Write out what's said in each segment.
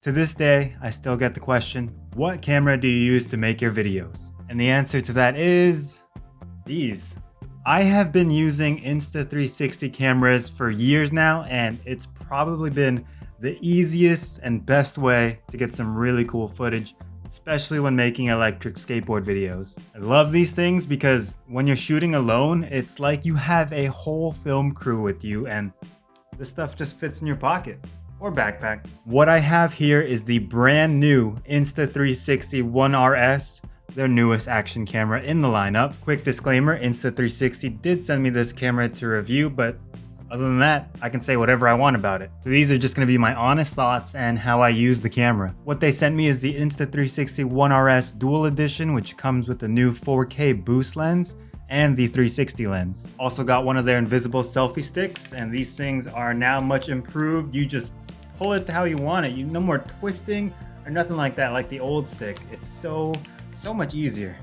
To this day, I still get the question, what camera do you use to make your videos? And the answer to that is these. I have been using Insta360 cameras for years now, and it's probably been the easiest and best way to get some really cool footage, especially when making electric skateboard videos. I love these things because when you're shooting alone, it's like you have a whole film crew with you and the stuff just fits in your pocket or backpack. What I have here is the brand new Insta360 1RS, their newest action camera in the lineup. Quick disclaimer, Insta360 did send me this camera to review, but other than that, I can say whatever I want about it. So these are just gonna be my honest thoughts and how I use the camera. What they sent me is the Insta360 1RS Dual Edition, which comes with the new 4K boost lens and the 360 lens. Also got one of their invisible selfie sticks, and these things are now much improved. You just pull it how you want it. No more twisting or nothing like that, like the old stick. It's so much easier.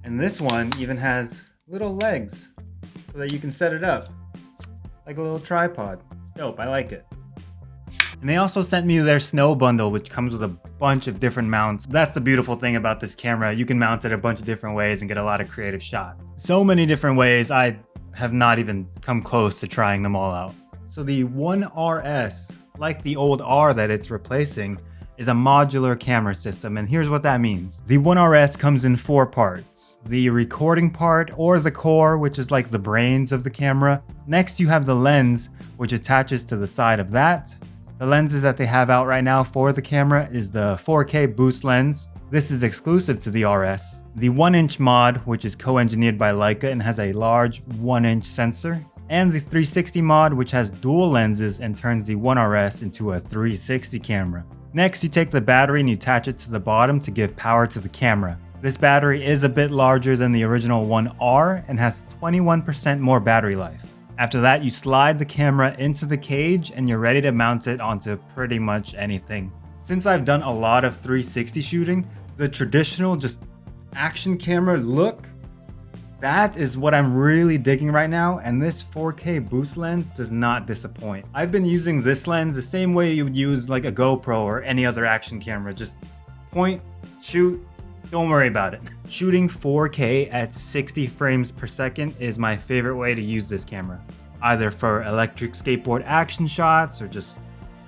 And this one even has little legs so that you can set it up like a little tripod. Dope, I like it. And they also sent me their snow bundle, which comes with a bunch of different mounts. That's the beautiful thing about this camera. You can mount it a bunch of different ways and get a lot of creative shots. So many different ways, I have not even come close to trying them all out. So the 1RS, like the old R that it's replacing, is a modular camera system, and here's what that means. The 1RS comes in 4 parts. The recording part, or the core, which is like the brains of the camera. Next you have the lens, which attaches to the side of that. The lenses that they have out right now for the camera is the 4K boost lens. This is exclusive to the RS. The 1-inch mod, which is co-engineered by Leica and has a large 1-inch sensor. And the 360 mod, which has dual lenses and turns the 1RS into a 360 camera. Next, you take the battery and you attach it to the bottom to give power to the camera. This battery is a bit larger than the original 1R and has 21% more battery life. After that, you slide the camera into the cage and you're ready to mount it onto pretty much anything. Since I've done a lot of 360 shooting, the traditional just action camera look, that is what I'm really digging right now, and this 4K boost lens does not disappoint. I've been using this lens the same way you would use like a GoPro or any other action camera. Just point, shoot, don't worry about it. Shooting 4K at 60 frames per second is my favorite way to use this camera, either for electric skateboard action shots or just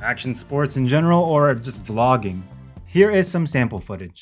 action sports in general, or just vlogging. Here is some sample footage.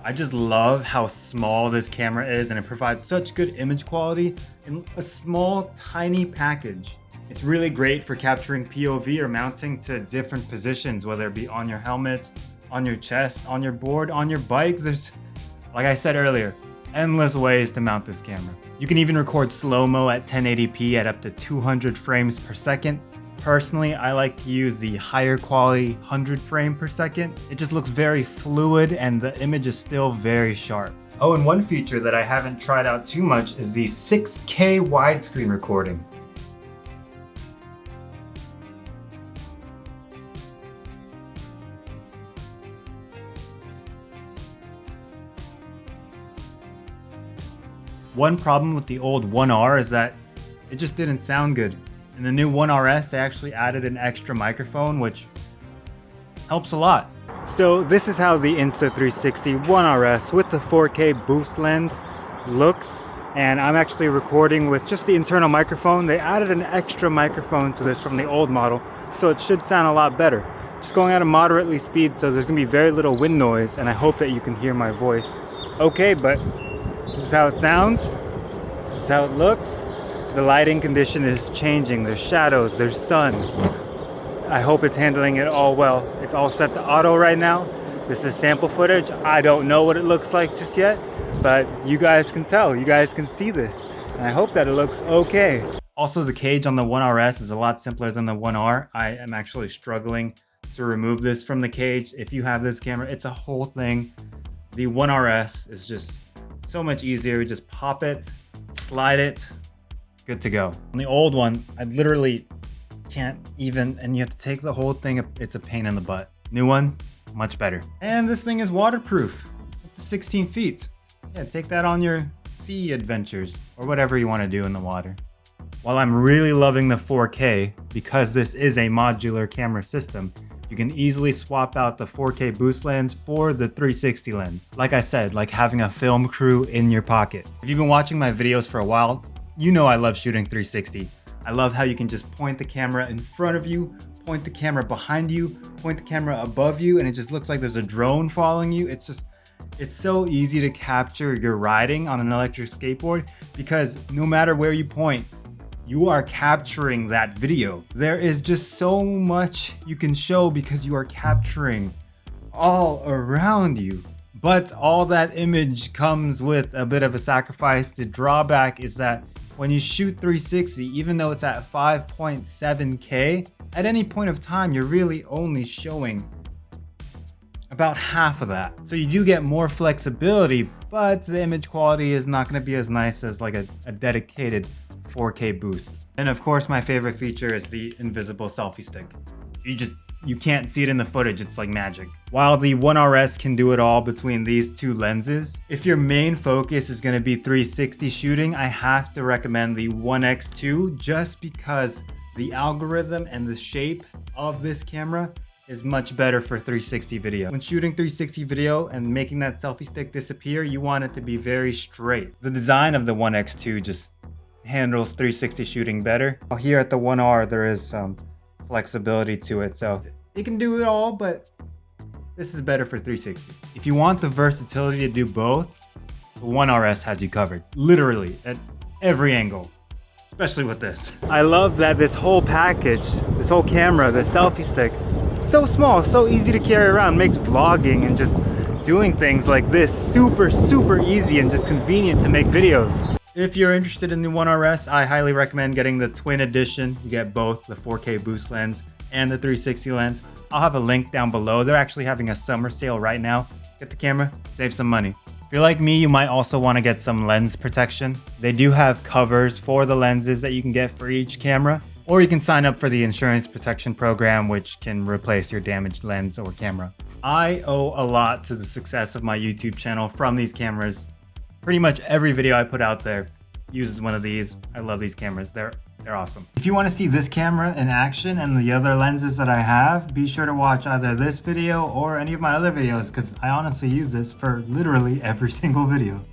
I just love how small this camera is, and it provides such good image quality in a small, tiny package. It's really great for capturing POV or mounting to different positions, whether it be on your helmet, on your chest, on your board, on your bike. There's, like I said earlier, endless ways to mount this camera. You can even record slow-mo at 1080p at up to 200 frames per second. Personally, I like to use the higher quality 100 frame per second. It just looks very fluid and the image is still very sharp. Oh, and one feature that I haven't tried out too much is the 6K widescreen recording. One problem with the old 1R is that it just didn't sound good. In the new 1RS, they actually added an extra microphone, which helps a lot. So this is how the Insta360 1RS with the 4K boost lens looks. And I'm actually recording with just the internal microphone. They added an extra microphone to this from the old model, so it should sound a lot better. Just going at a moderately speed, so there's gonna be very little wind noise, and I hope that you can hear my voice. Okay, but this is how it sounds. This is how it looks. The lighting condition is changing. There's shadows, there's sun. I hope it's handling it all well. It's all set to auto right now. This is sample footage. I don't know what it looks like just yet, but you guys can tell. You guys can see this. And I hope that it looks okay. Also, the cage on the 1RS is a lot simpler than the 1R. I am actually struggling to remove this from the cage. If you have this camera, it's a whole thing. The 1RS is just so much easier. You just pop it, slide it, good to go. On the old one, I literally can't even, and you have to take the whole thing. It's a pain in the butt. New one, much better. And this thing is waterproof, up to 16 feet. Yeah, take that on your sea adventures or whatever you want to do in the water. While I'm really loving the 4K, because this is a modular camera system, you can easily swap out the 4K boost lens for the 360 lens. Like I said, like having a film crew in your pocket. If you've been watching my videos for a while, you know I love shooting 360. I love how you can just point the camera in front of you, point the camera behind you, point the camera above you, and it just looks like there's a drone following you. It's so easy to capture your riding on an electric skateboard because no matter where you point, you are capturing that video. There is just so much you can show because you are capturing all around you. But all that image comes with a bit of a sacrifice. The drawback is that when you shoot 360, even though it's at 5.7K, at any point of time, you're really only showing about half of that. So you do get more flexibility, but the image quality is not gonna be as nice as like a dedicated 4K boost. And of course, my favorite feature is the invisible selfie stick. You can't see it in the footage, it's like magic. While the 1RS can do it all between these two lenses, if your main focus is gonna be 360 shooting, I have to recommend the 1X2 just because the algorithm and the shape of this camera is much better for 360 video. When shooting 360 video and making that selfie stick disappear, you want it to be very straight. The design of the 1X2 just handles 360 shooting better. Here at the 1R, there is some flexibility to it, so it can do it all, but this is better for 360. If you want the versatility to do both, the 1RS has you covered, literally at every angle, especially with this. I love that this whole package, this whole camera, the selfie stick, so small, so easy to carry around, makes vlogging and just doing things like this super easy and just convenient to make videos. If you're interested in the 1RS, I highly recommend getting the twin edition. You get both the 4K boost lens and the 360 lens. I'll have a link down below. They're actually having a summer sale right now. Get the camera, save some money. If you're like me, you might also want to get some lens protection. They do have covers for the lenses that you can get for each camera, or you can sign up for the insurance protection program, which can replace your damaged lens or camera. I owe a lot to the success of my YouTube channel from these cameras. Pretty much every video I put out there uses one of these. I love these cameras. They're awesome. If you want to see this camera in action and the other lenses that I have, be sure to watch either this video or any of my other videos because I honestly use this for literally every single video.